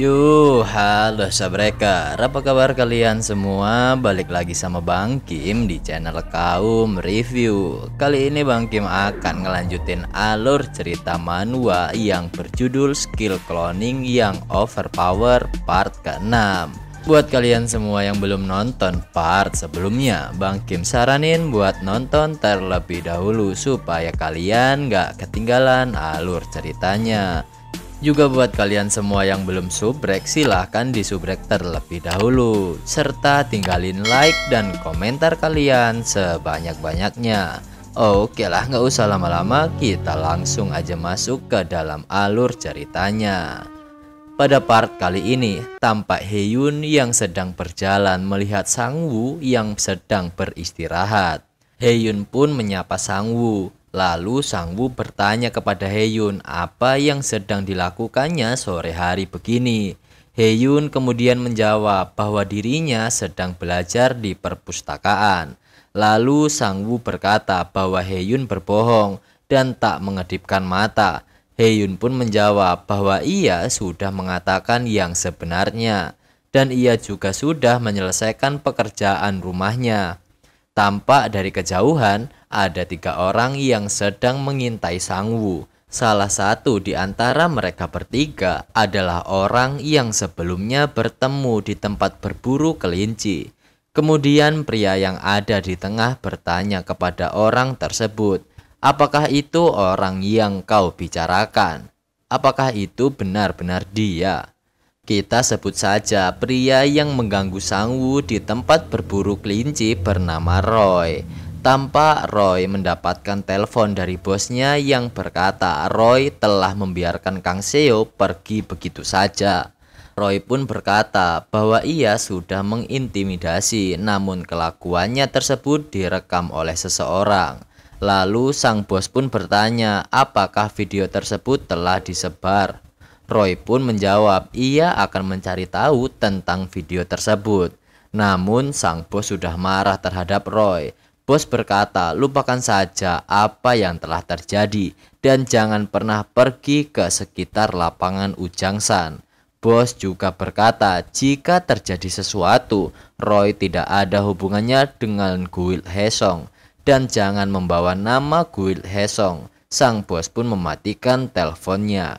Halo sabrekar, apa kabar kalian semua? Balik lagi sama Bang Kim di channel Kaum Review. Kali ini Bang Kim akan ngelanjutin alur cerita manhwa yang berjudul Skill Cloning yang Overpower part ke-6. Buat kalian semua yang belum nonton part sebelumnya, Bang Kim saranin buat nonton terlebih dahulu supaya kalian gak ketinggalan alur ceritanya. Juga buat kalian semua yang belum subrek, silahkan di subrek terlebih dahulu, serta tinggalin like dan komentar kalian sebanyak-banyaknya. Oke lah, nggak usah lama-lama, kita langsung aja masuk ke dalam alur ceritanya. Pada part kali ini, tampak Haeyoon yang sedang berjalan melihat Sangwoo yang sedang beristirahat. Haeyoon pun menyapa Sangwoo. Lalu Sangwoo bertanya kepada Haeyoon apa yang sedang dilakukannya sore hari begini. Haeyoon kemudian menjawab bahwa dirinya sedang belajar di perpustakaan. Lalu Sangwoo berkata bahwa Haeyoon berbohong dan tak mengedipkan mata. Haeyoon pun menjawab bahwa ia sudah mengatakan yang sebenarnya dan ia juga sudah menyelesaikan pekerjaan rumahnya. Tampak dari kejauhan ada 3 orang yang sedang mengintai Sangwoo. Salah satu di antara mereka bertiga adalah orang yang sebelumnya bertemu di tempat berburu kelinci. Kemudian pria yang ada di tengah bertanya kepada orang tersebut, "Apakah itu orang yang kau bicarakan? Apakah itu benar-benar dia?" Kita sebut saja pria yang mengganggu Sangwoo di tempat berburu kelinci bernama Roy. Tampak Roy mendapatkan telepon dari bosnya yang berkata Roy telah membiarkan Kang Seo pergi begitu saja. Roy pun berkata bahwa ia sudah mengintimidasi, namun kelakuannya tersebut direkam oleh seseorang. Lalu sang bos pun bertanya apakah video tersebut telah disebar. Roy pun menjawab ia akan mencari tahu tentang video tersebut. Namun sang bos sudah marah terhadap Roy. Bos berkata lupakan saja apa yang telah terjadi dan jangan pernah pergi ke sekitar lapangan Ujangsan. Bos juga berkata jika terjadi sesuatu, Roy tidak ada hubungannya dengan Guild Haesong dan jangan membawa nama Guild Haesong. Sang bos pun mematikan teleponnya.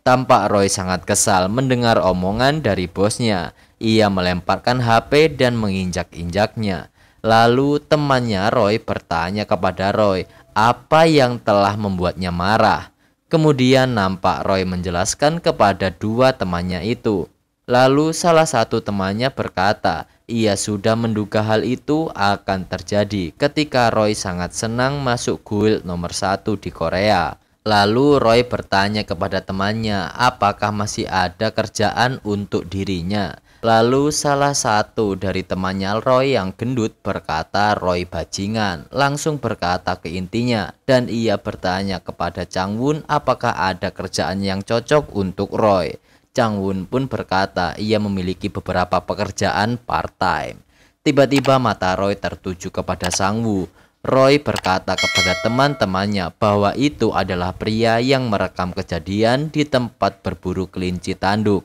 Tampak Roy sangat kesal mendengar omongan dari bosnya. Ia melemparkan HP dan menginjak-injaknya. Lalu temannya Roy bertanya kepada Roy apa yang telah membuatnya marah. Kemudian nampak Roy menjelaskan kepada 2 temannya itu. Lalu salah satu temannya berkata ia sudah menduga hal itu akan terjadi ketika Roy sangat senang masuk guild nomor 1 di Korea. Lalu Roy bertanya kepada temannya apakah masih ada kerjaan untuk dirinya. Lalu salah satu dari temannya Roy yang gendut berkata Roy bajingan. Langsung berkata ke intinya dan ia bertanya kepada Changwon apakah ada kerjaan yang cocok untuk Roy. Changwon pun berkata ia memiliki beberapa pekerjaan part-time. Tiba-tiba mata Roy tertuju kepada Sangwoo. Roy berkata kepada teman-temannya bahwa itu adalah pria yang merekam kejadian di tempat berburu kelinci tanduk.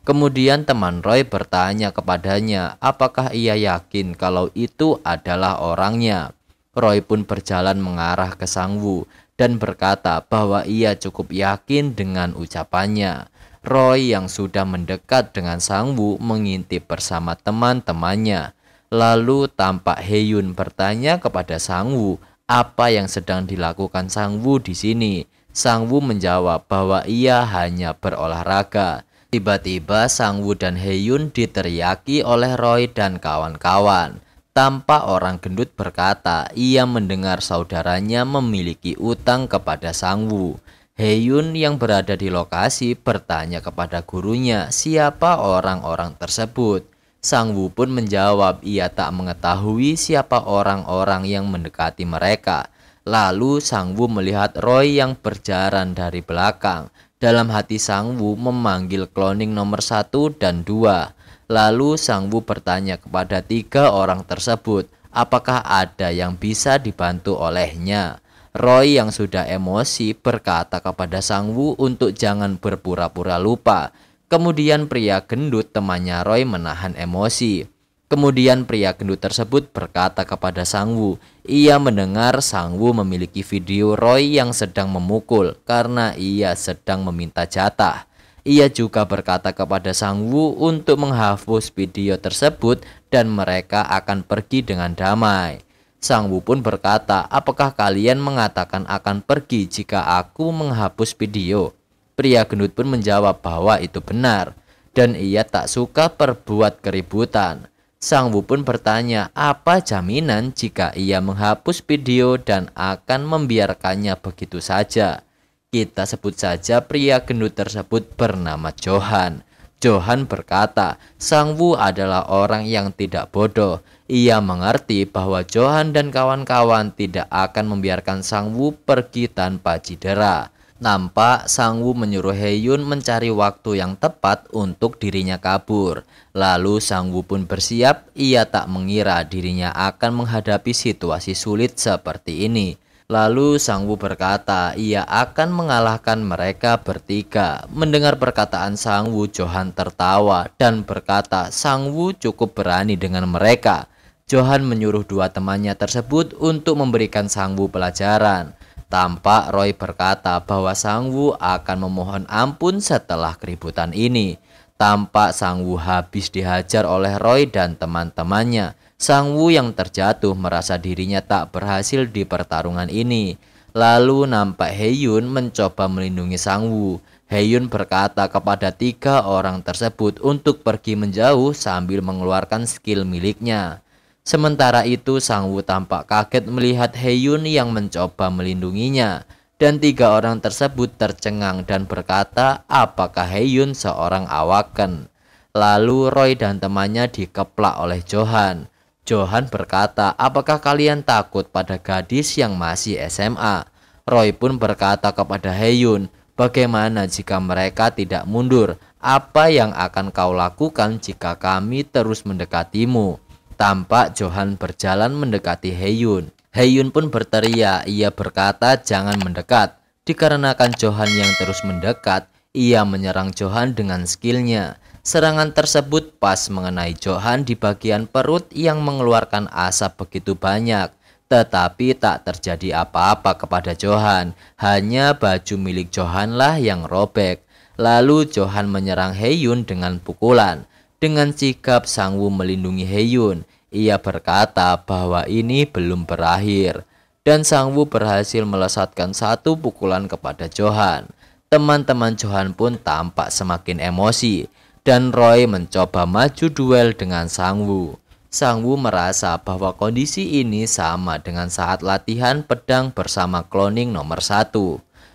Kemudian teman Roy bertanya kepadanya apakah ia yakin kalau itu adalah orangnya. Roy pun berjalan mengarah ke Sangwoo dan berkata bahwa ia cukup yakin dengan ucapannya. Roy yang sudah mendekat dengan Sangwoo mengintip bersama teman-temannya. Lalu tampak Haeyoon bertanya kepada Sangwoo apa yang sedang dilakukan Sangwoo di sini. Sangwoo menjawab bahwa ia hanya berolahraga. Tiba-tiba Sangwoo dan Haeyoon diteriaki oleh Roy dan kawan-kawan. Tampak orang gendut berkata ia mendengar saudaranya memiliki utang kepada Sangwoo. Haeyoon yang berada di lokasi bertanya kepada gurunya siapa orang-orang tersebut. Sangwoo pun menjawab ia tak mengetahui siapa orang-orang yang mendekati mereka. Lalu Sangwoo melihat Roy yang berjalan dari belakang. Dalam hati Sangwoo memanggil cloning nomor 1 dan 2. Lalu Sangwoo bertanya kepada 3 orang tersebut apakah ada yang bisa dibantu olehnya. Roy yang sudah emosi berkata kepada Sangwoo untuk jangan berpura-pura lupa. Kemudian pria gendut temannya Roy menahan emosi. Kemudian pria gendut tersebut berkata kepada Sang Woo, ia mendengar Sang Woo memiliki video Roy yang sedang memukul karena ia sedang meminta jatah. Ia juga berkata kepada Sang Woo untuk menghapus video tersebut dan mereka akan pergi dengan damai. Sang Woo pun berkata, apakah kalian mengatakan akan pergi jika aku menghapus video? Pria gendut pun menjawab bahwa itu benar dan ia tak suka perbuat keributan. Sang Woo pun bertanya apa jaminan jika ia menghapus video dan akan membiarkannya begitu saja. Kita sebut saja pria gendut tersebut bernama Johan. Johan berkata, Sang Woo adalah orang yang tidak bodoh. Ia mengerti bahwa Johan dan kawan-kawan tidak akan membiarkan Sang Woo pergi tanpa cedera. Nampak Sang Woo menyuruh Haehyun mencari waktu yang tepat untuk dirinya kabur. Lalu Sang Woo pun bersiap, ia tak mengira dirinya akan menghadapi situasi sulit seperti ini. Lalu Sang Woo berkata ia akan mengalahkan mereka bertiga. Mendengar perkataan Sang Woo, Johan tertawa dan berkata Sang Woo cukup berani dengan mereka. Johan menyuruh dua temannya tersebut untuk memberikan Sang Woo pelajaran. Tampak Roy berkata bahwa Sang Woo akan memohon ampun setelah keributan ini. Tampak Sang Woo habis dihajar oleh Roy dan teman-temannya. Sang Woo yang terjatuh merasa dirinya tak berhasil di pertarungan ini. Lalu nampak Haehyun mencoba melindungi Sang Woo. Haehyun berkata kepada tiga orang tersebut untuk pergi menjauh sambil mengeluarkan skill miliknya. Sementara itu Sang Woo tampak kaget melihat Haehyun yang mencoba melindunginya. Dan tiga orang tersebut tercengang dan berkata apakah Haehyun seorang awaken. Lalu Roy dan temannya dikeplak oleh Johan. Johan berkata apakah kalian takut pada gadis yang masih SMA. Roy pun berkata kepada Haehyun, bagaimana jika mereka tidak mundur? Apa yang akan kau lakukan jika kami terus mendekatimu? Tampak Johan berjalan mendekati Haehyun. Haehyun pun berteriak, ia berkata jangan mendekat. Dikarenakan Johan yang terus mendekat, ia menyerang Johan dengan skillnya. Serangan tersebut pas mengenai Johan di bagian perut yang mengeluarkan asap begitu banyak. Tetapi tak terjadi apa-apa kepada Johan, hanya baju milik Johan lah yang robek. Lalu Johan menyerang Haehyun dengan pukulan. Dengan sikap Sang Woo melindungi Haehyun, ia berkata bahwa ini belum berakhir. Dan Sang Woo berhasil melesatkan satu pukulan kepada Johan. Teman-teman Johan pun tampak semakin emosi. Dan Roy mencoba maju duel dengan Sang Woo. Sang Woo merasa bahwa kondisi ini sama dengan saat latihan pedang bersama cloning nomor 1.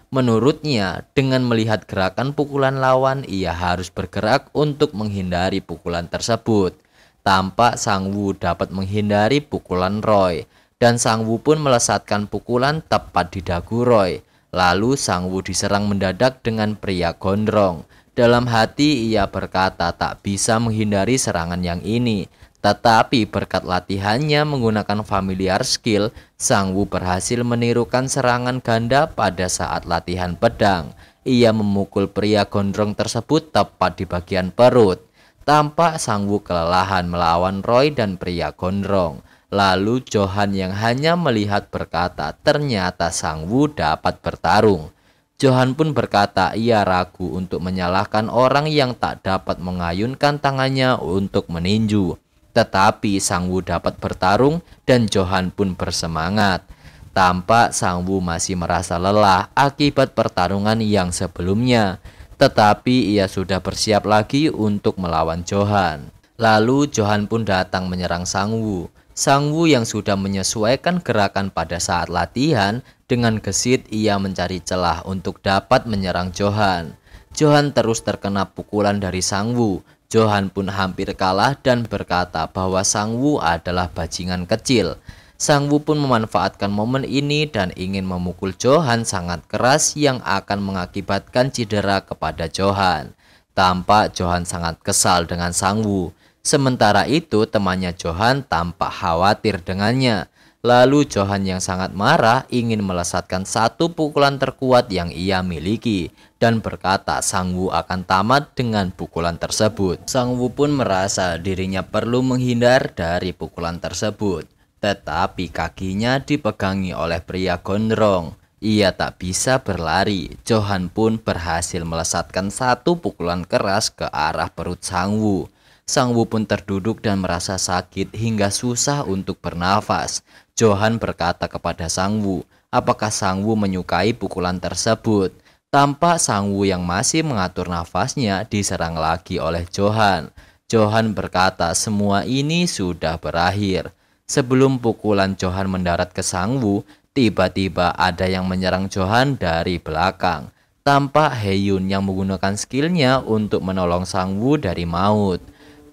Menurutnya, dengan melihat gerakan pukulan lawan, ia harus bergerak untuk menghindari pukulan tersebut. Tampak Sang Woo dapat menghindari pukulan Roy, dan Sang Woo pun melesatkan pukulan tepat di dagu Roy. Lalu Sang Woo diserang mendadak dengan pria gondrong. Dalam hati ia berkata tak bisa menghindari serangan yang ini. Tetapi berkat latihannya menggunakan familiar skill, Sang Woo berhasil menirukan serangan ganda pada saat latihan pedang. Ia memukul pria gondrong tersebut tepat di bagian perut. Tampak Sang Woo kelelahan melawan Roy dan pria gondrong. Lalu Johan yang hanya melihat berkata ternyata Sang Woo dapat bertarung. Johan pun berkata ia ragu untuk menyalahkan orang yang tak dapat mengayunkan tangannya untuk meninju. Tetapi Sang Woo dapat bertarung dan Johan pun bersemangat. Tampak Sang Woo masih merasa lelah akibat pertarungan yang sebelumnya. Tetapi ia sudah bersiap lagi untuk melawan Johan. Lalu Johan pun datang menyerang Sang Woo. Sang Woo yang sudah menyesuaikan gerakan pada saat latihan, dengan gesit ia mencari celah untuk dapat menyerang Johan. Johan terus terkena pukulan dari Sang Woo. Johan pun hampir kalah dan berkata bahwa Sang Woo adalah bajingan kecil. Sang Woo pun memanfaatkan momen ini dan ingin memukul Johan sangat keras yang akan mengakibatkan cedera kepada Johan. Tampak Johan sangat kesal dengan Sang Woo. Sementara itu temannya Johan tampak khawatir dengannya. Lalu Johan yang sangat marah ingin melesatkan satu pukulan terkuat yang ia miliki. dan berkata Sang Woo akan tamat dengan pukulan tersebut. Sang Woo pun merasa dirinya perlu menghindar dari pukulan tersebut, tetapi kakinya dipegangi oleh pria gondrong. Ia tak bisa berlari. Johan pun berhasil melesatkan satu pukulan keras ke arah perut Sang Woo. Sang Woo pun terduduk dan merasa sakit hingga susah untuk bernafas. Johan berkata kepada Sang Woo, apakah Sang Woo menyukai pukulan tersebut? Tampak Sang Woo yang masih mengatur nafasnya diserang lagi oleh Johan. Johan berkata semua ini sudah berakhir. Sebelum pukulan Johan mendarat ke Sang Woo, tiba-tiba ada yang menyerang Johan dari belakang. Tampak Hae-yun yang menggunakan skillnya untuk menolong Sang Woo dari maut.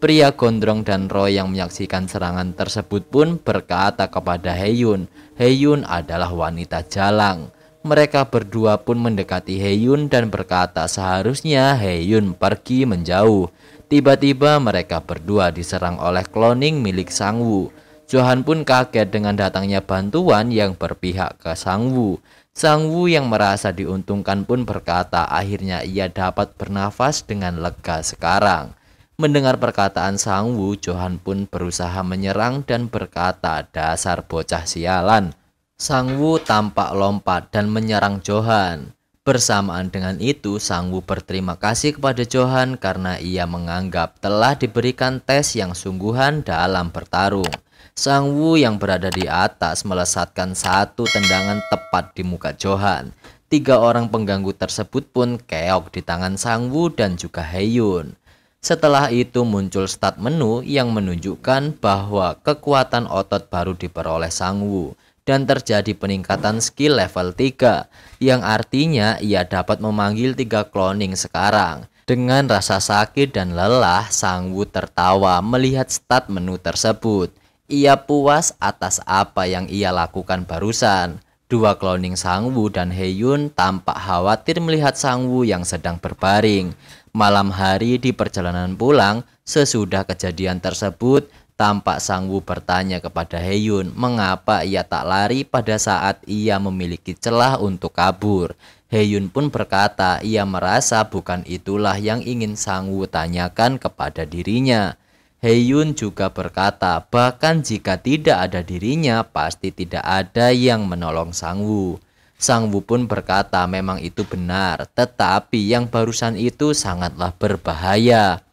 Pria gondrong dan Roy yang menyaksikan serangan tersebut pun berkata kepada Hae-yun, Hae-yun adalah wanita jalang. Mereka berdua pun mendekati Hae-yun dan berkata seharusnya Hae-yun pergi menjauh. Tiba-tiba mereka berdua diserang oleh cloning milik Sang Woo. Johan pun kaget dengan datangnya bantuan yang berpihak ke Sang Woo. Sang Woo yang merasa diuntungkan pun berkata akhirnya ia dapat bernafas dengan lega sekarang. Mendengar perkataan Sang Woo, Johan pun berusaha menyerang dan berkata dasar bocah sialan. Sang Woo tampak lompat dan menyerang Johan. Bersamaan dengan itu, Sang Woo berterima kasih kepada Johan karena ia menganggap telah diberikan tes yang sungguhan dalam bertarung. Sang Woo yang berada di atas melesatkan satu tendangan tepat di muka Johan. 3 orang pengganggu tersebut pun keok di tangan Sang Woo dan juga Hae-yun. Setelah itu muncul stat menu yang menunjukkan bahwa kekuatan otot baru diperoleh Sang Woo dan terjadi peningkatan skill level 3 yang artinya ia dapat memanggil 3 cloning sekarang. Dengan rasa sakit dan lelah, Sang Woo tertawa melihat stat menu tersebut. Ia puas atas apa yang ia lakukan barusan. 2 cloning Sang Woo dan Hae-yun tampak khawatir melihat Sang Woo yang sedang berbaring. Malam hari di perjalanan pulang, sesudah kejadian tersebut, tampak Sang Woo bertanya kepada Hae-yun mengapa ia tak lari pada saat ia memiliki celah untuk kabur. Hae-yun pun berkata ia merasa bukan itulah yang ingin Sang Woo tanyakan kepada dirinya. Hae-yun juga berkata bahkan jika tidak ada dirinya pasti tidak ada yang menolong Sang Woo. Sang Woo pun berkata memang itu benar, tetapi yang barusan itu sangatlah berbahaya.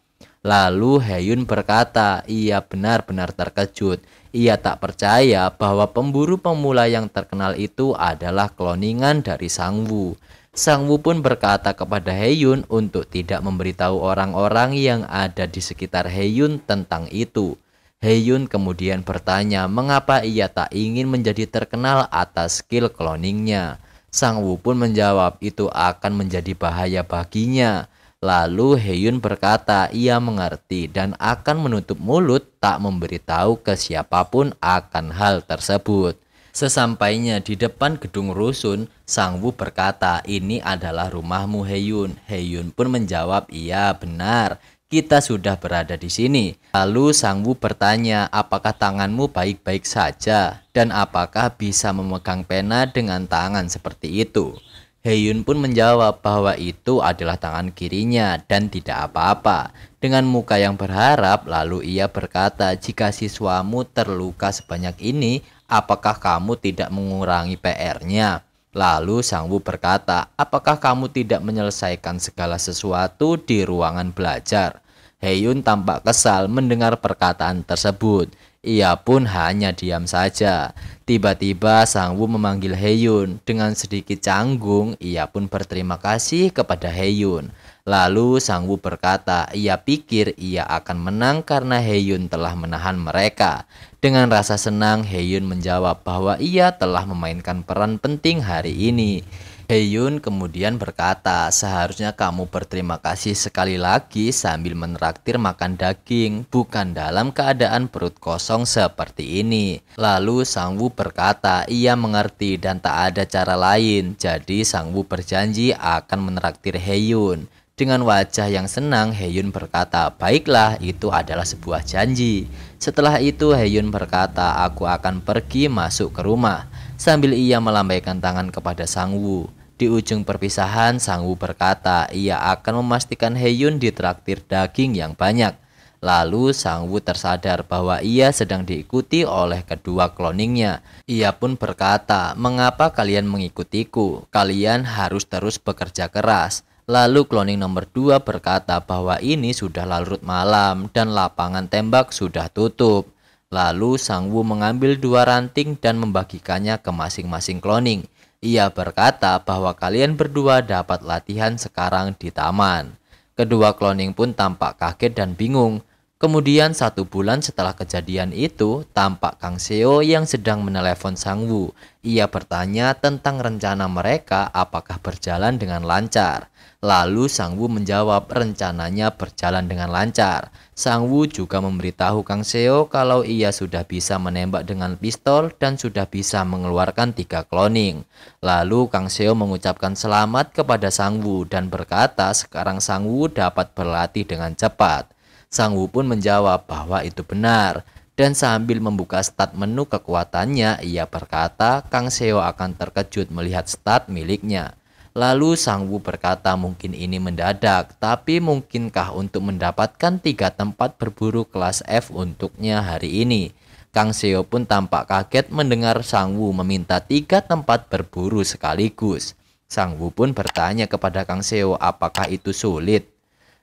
Lalu Hae-yun berkata ia benar-benar terkejut. Ia tak percaya bahwa pemburu pemula yang terkenal itu adalah kloningan dari Sang Woo. Sang Woo pun berkata kepada Hae-yun untuk tidak memberitahu orang-orang yang ada di sekitar Hae-yun tentang itu. Hae-yun kemudian bertanya mengapa ia tak ingin menjadi terkenal atas skill cloningnya. Sang Woo pun menjawab itu akan menjadi bahaya baginya. Lalu Hae-yun berkata ia mengerti dan akan menutup mulut tak memberitahu ke siapapun akan hal tersebut. Sesampainya di depan gedung rusun, Sang Woo berkata ini adalah rumahmu Hae-yun. Hae-yun pun menjawab iya benar, kita sudah berada di sini. Lalu Sang Woo bertanya apakah tanganmu baik-baik saja dan apakah bisa memegang pena dengan tangan seperti itu. Hae-yun pun menjawab bahwa itu adalah tangan kirinya dan tidak apa-apa. Dengan muka yang berharap, lalu ia berkata, jika siswamu terluka sebanyak ini, apakah kamu tidak mengurangi PR-nya? Lalu Sang Woo berkata, apakah kamu tidak menyelesaikan segala sesuatu di ruangan belajar? Hae-yun tampak kesal mendengar perkataan tersebut. Ia pun hanya diam saja. Tiba-tiba Sang Woo memanggil Hae-yun. Dengan sedikit canggung, ia pun berterima kasih kepada Hae-yun. Lalu Sang Woo berkata, ia pikir ia akan menang karena Hae-yun telah menahan mereka. Dengan rasa senang, Hae-yun menjawab bahwa ia telah memainkan peran penting hari ini. Hae-yun kemudian berkata, seharusnya kamu berterima kasih sekali lagi sambil menraktir makan daging, bukan dalam keadaan perut kosong seperti ini. Lalu Sang Woo berkata, ia mengerti dan tak ada cara lain, jadi Sang Woo berjanji akan menraktir Hae-yun. Dengan wajah yang senang, Hae-yun berkata, baiklah, itu adalah sebuah janji. Setelah itu Hae-yun berkata, aku akan pergi masuk ke rumah, sambil ia melambaikan tangan kepada Sang Woo. Di ujung perpisahan, Sang Woo berkata ia akan memastikan Haehyun ditraktir daging yang banyak. Lalu Sang Woo tersadar bahwa ia sedang diikuti oleh kedua cloningnya. Ia pun berkata, "Mengapa kalian mengikutiku? Kalian harus terus bekerja keras." Lalu cloning nomor 2 berkata bahwa ini sudah larut malam dan lapangan tembak sudah tutup. Lalu Sang Woo mengambil 2 ranting dan membagikannya ke masing-masing cloning. Ia berkata bahwa kalian berdua dapat latihan sekarang di taman. Kedua cloning pun tampak kaget dan bingung. Kemudian 1 bulan setelah kejadian itu, tampak Kang Seo yang sedang menelepon Sang Woo. Ia bertanya tentang rencana mereka apakah berjalan dengan lancar. Lalu Sang Woo menjawab rencananya berjalan dengan lancar. Sang Woo juga memberitahu Kang Seo kalau ia sudah bisa menembak dengan pistol dan sudah bisa mengeluarkan 3 cloning. Lalu Kang Seo mengucapkan selamat kepada Sang Woo dan berkata sekarang Sang Woo dapat berlatih dengan cepat. Sang Woo pun menjawab bahwa itu benar. Dan sambil membuka stat menu kekuatannya, ia berkata Kang Seo akan terkejut melihat stat miliknya. Lalu Sang Woo berkata mungkin ini mendadak, tapi mungkinkah untuk mendapatkan 3 tempat berburu kelas F untuknya hari ini? Kang Seo pun tampak kaget mendengar Sang Woo meminta 3 tempat berburu sekaligus. Sang Woo pun bertanya kepada Kang Seo apakah itu sulit.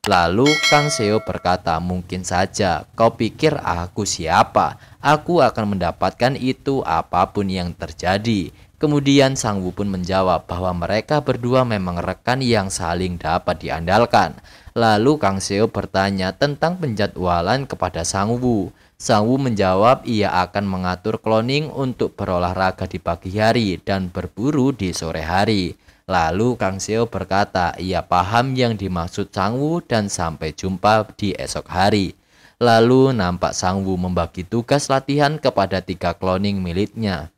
Lalu Kang Seo berkata, "Mungkin saja, kau pikir aku siapa? Aku akan mendapatkan itu apapun yang terjadi." Kemudian Sang Woo pun menjawab bahwa mereka berdua memang rekan yang saling dapat diandalkan. Lalu Kang Seo bertanya tentang penjadwalan kepada Sang Woo. Sang Woo menjawab ia akan mengatur cloning untuk berolahraga di pagi hari dan berburu di sore hari. Lalu Kang Seo berkata ia paham yang dimaksud Sang Woo dan sampai jumpa di esok hari. Lalu nampak Sang Woo membagi tugas latihan kepada 3 cloning miliknya.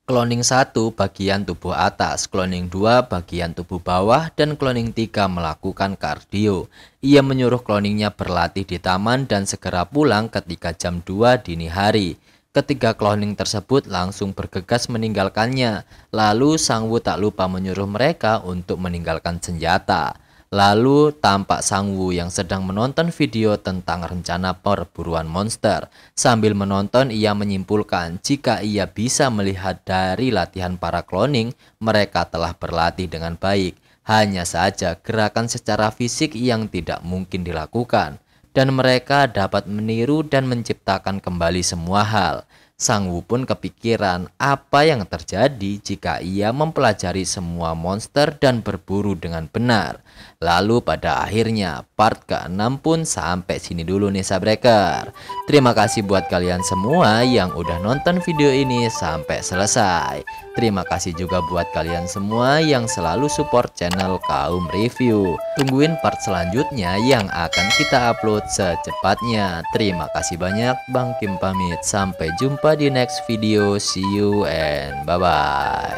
Cloning 1 bagian tubuh atas, cloning 2 bagian tubuh bawah, dan cloning 3 melakukan kardio. Ia menyuruh cloningnya berlatih di taman dan segera pulang ketika jam 2 dini hari. Ketiga cloning tersebut langsung bergegas meninggalkannya. Lalu Sang Woo tak lupa menyuruh mereka untuk meninggalkan senjata. Lalu tampak Sang Woo yang sedang menonton video tentang rencana perburuan monster. Sambil menonton ia menyimpulkan jika ia bisa melihat dari latihan para cloning, mereka telah berlatih dengan baik. Hanya saja gerakan secara fisik yang tidak mungkin dilakukan. Dan mereka dapat meniru dan menciptakan kembali semua hal. Sang Woo pun kepikiran apa yang terjadi jika ia mempelajari semua monster dan berburu dengan benar. Lalu pada akhirnya part ke-6 pun sampai sini dulu nih Sabreaker. Terima kasih buat kalian semua yang udah nonton video ini sampai selesai. Terima kasih juga buat kalian semua yang selalu support channel Kaum Review. Tungguin part selanjutnya yang akan kita upload secepatnya. Terima kasih banyak, Bang Kim pamit. Sampai jumpa di next video. See you and bye-bye.